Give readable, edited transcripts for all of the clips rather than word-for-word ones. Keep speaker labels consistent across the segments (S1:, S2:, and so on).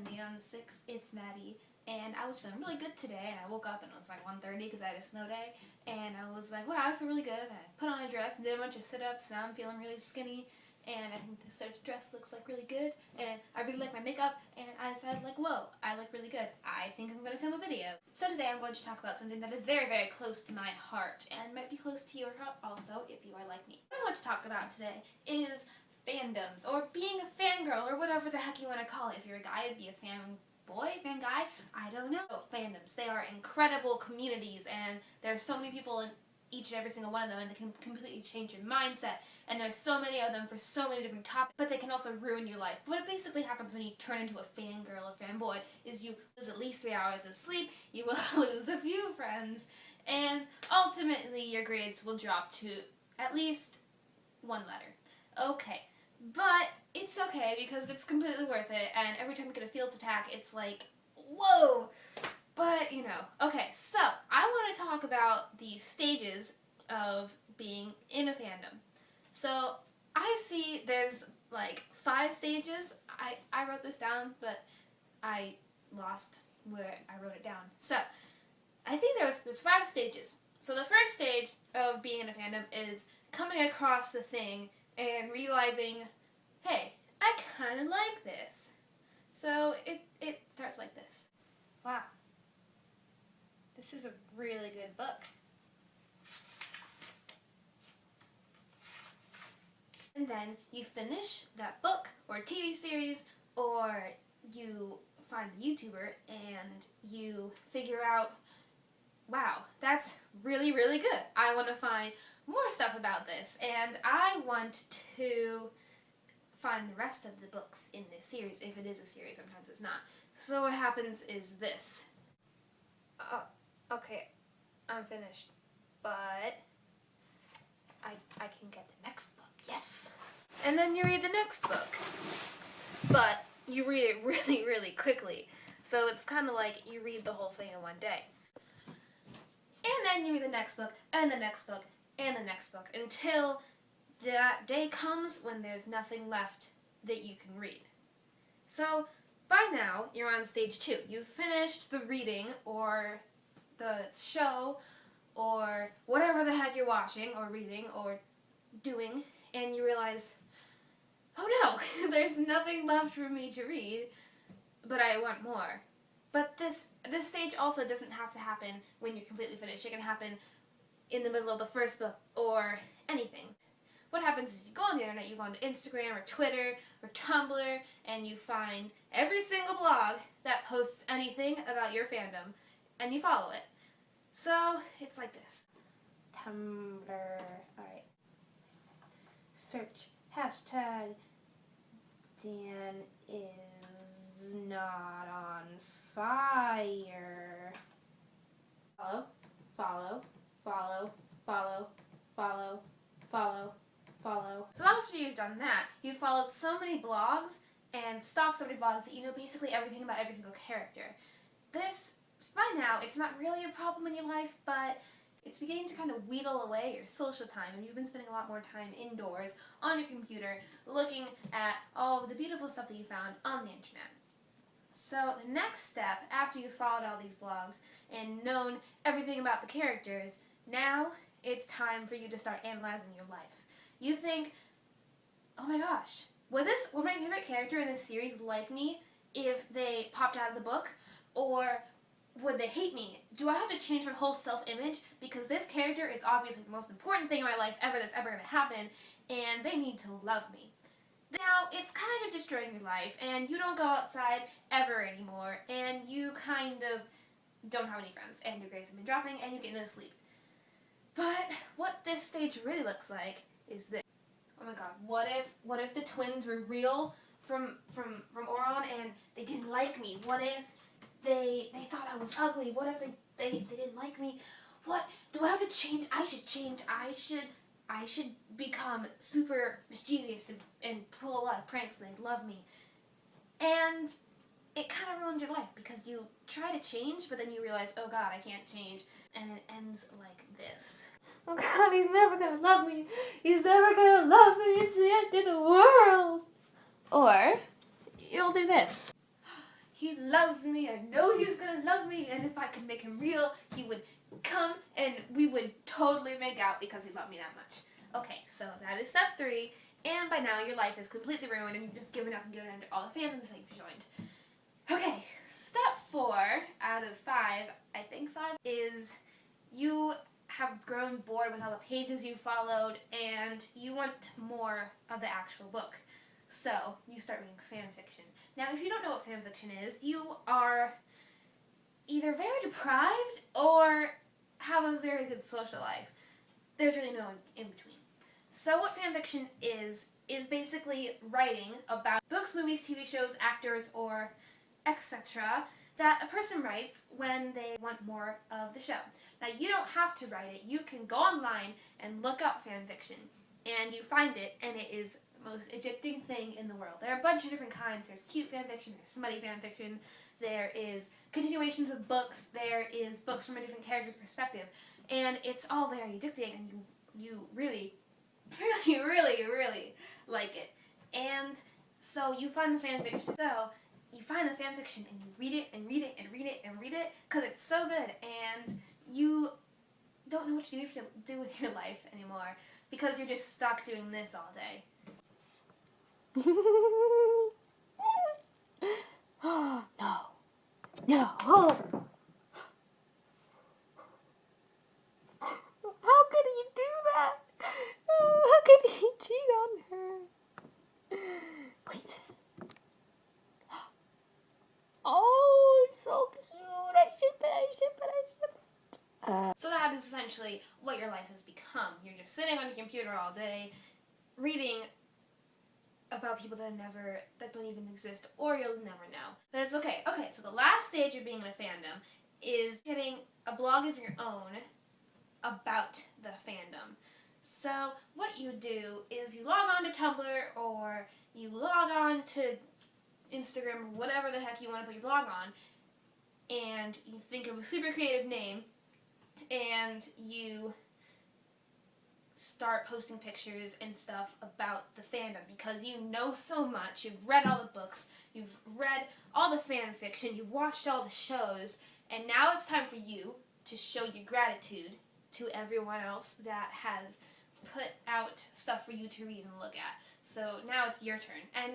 S1: Monday on 6, it's Maddie, and I was feeling really good today, and I woke up and it was like 1:30 because I had a snow day, and I was like, wow, I feel really good. I put on a dress and did a bunch of sit-ups, and now I'm feeling really skinny, and I think this dress looks like really good, and I really like my makeup, and I decided like, whoa, I look really good. I think I'm going to film a video. So today I'm going to talk about something that is very, very close to my heart, and might be close to your heart also if you are like me. What I want to talk about today is fandoms, or being a fangirl, or whatever the heck you want to call it. If you're a guy, it'd be a fanboy, fan guy, I don't know. Fandoms, they are incredible communities, and there's so many people in each and every single one of them, and they can completely change your mindset, and there's so many of them for so many different topics, but they can also ruin your life. What basically happens when you turn into a fangirl or fanboy is you lose at least 3 hours of sleep, you will lose a few friends, and ultimately your grades will drop to at least one letter. Okay. But it's okay because it's completely worth it, and every time you get a feels attack, it's like, whoa! But, you know, okay, so I want to talk about the stages of being in a fandom. So I see there's like 5 stages. I wrote this down, but I lost where I wrote it down. So I think there's 5 stages. So the first stage of being in a fandom is coming across the thing and realizing, hey, I kind of like this. So it starts like this. Wow. This is a really good book. And then you finish that book or TV series, or you find a YouTuber and you figure out, wow, that's really, really good. I want to find more stuff about this, and I want to find the rest of the books in this series, if it is a series. Sometimes it's not. So what happens is this. Okay, I'm finished, but I can get the next book, yes. And then you read the next book, but you read it really, really quickly. So it's kind of like you read the whole thing in one day. And then you read the next book, and the next book, and the next book, until that day comes when there's nothing left that you can read. So by now, you're on stage 2. You've finished the reading, or the show, or whatever the heck you're watching, or reading, or doing, and you realize, oh no, there's nothing left for me to read, but I want more. But this stage also doesn't have to happen when you're completely finished. It can happen in the middle of the first book, or anything. What happens is you go on the internet, you go on Instagram, or Twitter, or Tumblr, and you find every single blog that posts anything about your fandom, and you follow it. So, it's like this. Tumblr, alright. Search hashtag Dan is not on fire. Follow, follow, follow, follow, follow, follow, follow. So after you've done that, you've followed so many blogs and stalked so many blogs that you know basically everything about every single character. This, by now, it's not really a problem in your life, but it's beginning to kind of wheedle away your social time, and you've been spending a lot more time indoors on your computer looking at all of the beautiful stuff that you found on the internet. So the next step, after you've followed all these blogs and known everything about the characters, now it's time for you to start analyzing your life. You think, oh my gosh, would my favorite character in this series like me if they popped out of the book? Or would they hate me? Do I have to change my whole self-image because this character is obviously the most important thing in my life ever that's ever going to happen, and they need to love me? Now, it's kind of destroying your life, and you don't go outside ever anymore, and you kind of don't have any friends, and your grades have been dropping, and you get no sleep. But what this stage really looks like is this. Oh my god, what if the twins were real from Oron, and they didn't like me? What if they thought I was ugly? What if they didn't like me? What do I have to change? I should change. I should become super mischievous and pull a lot of pranks and they'd love me. And it kind of ruins your life because you try to change, but then you realize, oh god, I can't change. And it ends like this. Oh god, he's never gonna love me. He's never gonna love me. It's the end of the world. Or you'll do this. he loves me, I know he's gonna love me, and if I could make him real, he would come and we would totally make out because he loved me that much. Okay, so that is step 3, and by now your life is completely ruined and you've just given up and given into all the fandoms that you've joined. Okay, step 4 out of 5, I think 5, is you have grown bored with all the pages you followed and you want more of the actual book. So, you start reading fan fiction. Now, if you don't know what fan fiction is, you are either very deprived or have a very good social life. There's really no in between. So what fan fiction is basically writing about books, movies, TV shows, actors, or etc. that a person writes when they want more of the show. Now, you don't have to write it. You can go online and look up fan fiction, and you find it, and it is the most addicting thing in the world. There are a bunch of different kinds. There's cute fan fiction, there's smutty fan fiction, there is continuations of books, there is books from a different character's perspective, and it's all very addicting, and you really, really, really, really like it. And so you find the fan fiction. So you find the fan fiction and you read it and read it and read it and read it because it's so good, and you don't know what to do with your life anymore because you're just stuck doing this all day.
S2: No. No. How could he do that? How could he cheat on her? Wait. Oh, it's so cute. I ship it.
S1: So that is essentially what your life has become. You're just sitting on your computer all day, reading about people that don't even exist, or you'll never know. But it's okay. Okay, so the last stage of being in a fandom is getting a blog of your own about the fandom. So what you do is you log on to Tumblr, or you log on to Instagram, or whatever the heck you want to put your blog on, and you think of a super creative name, and you start posting pictures and stuff about the fandom because you know so much. You've read all the books, you've read all the fan fiction, you've watched all the shows, and now it's time for you to show your gratitude to everyone else that has put out stuff for you to read and look at. So now it's your turn, and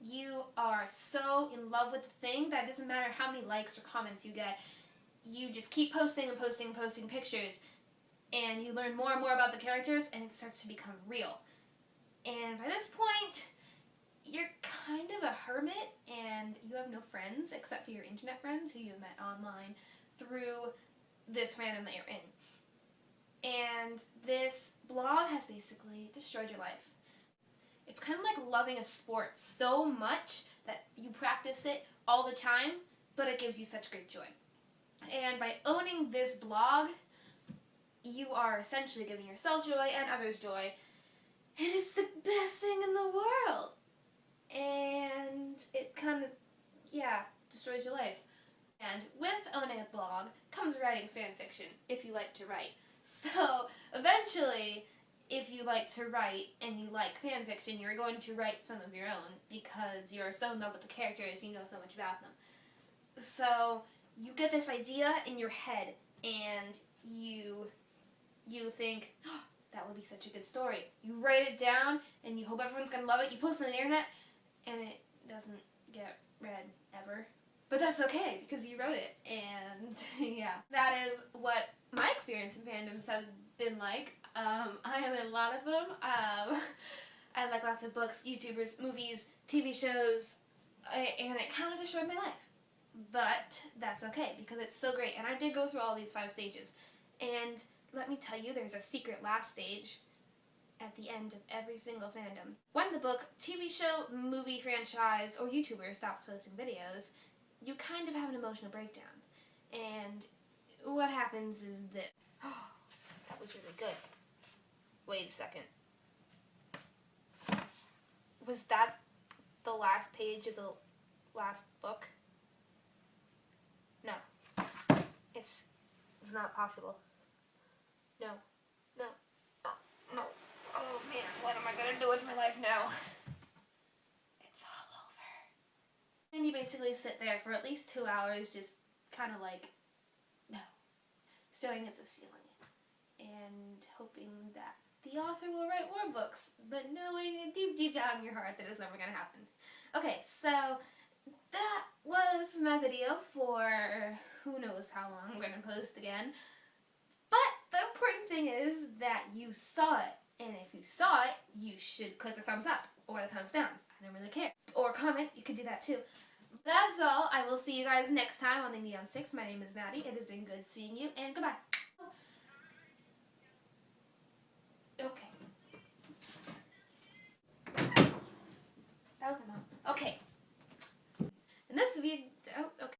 S1: you are so in love with the thing that it doesn't matter how many likes or comments you get. You just keep posting and posting and posting pictures, and you learn more and more about the characters, and it starts to become real. And by this point, you're kind of a hermit, and you have no friends except for your internet friends who you met online through this fandom that you're in. And this blog has basically destroyed your life. It's kind of like loving a sport so much that you practice it all the time, but it gives you such great joy. And by owning this blog, you are essentially giving yourself joy and others joy, and it's the best thing in the world. And it kind of, destroys your life. And with owning a blog comes writing fan fiction, if you like to write. So eventually, if you like to write and you like fan fiction, you're going to write some of your own because you're so in love with the characters, you know so much about them. So you get this idea in your head, and you think, oh, that would be such a good story. You write it down, and you hope everyone's going to love it. You post it on the internet, and it doesn't get read ever. But that's okay, because you wrote it, and yeah. That is what my experience in fandoms has been like. I am in a lot of them. I like lots of books, YouTubers, movies, TV shows, and it kind of destroyed my life. But that's okay, because it's so great. And I did go through all these 5 stages. And let me tell you, there's a secret last stage at the end of every single fandom. When the book, TV show, movie franchise, or YouTuber stops posting videos, you kind of have an emotional breakdown. And what happens is this. Oh, that was really good. Wait a second. Was that the last page of the last book? No. It's not possible. No. No. Oh, no. Oh man, what am I gonna do with my life now? It's all over. you basically sit there for at least 2 hours just kind of like, no, staring at the ceiling and hoping that the author will write more books, but knowing deep down in your heart that it's never going to happen. Okay, so that was my video for who knows how long I'm going to post again. But the important thing is that you saw it. And if you saw it, you should click the thumbs up or the thumbs down. I don't really care. Or comment, you could do that too. That's all. I will see you guys next time on the Neon 6. My name is Maddie. It has been good seeing you, and goodbye.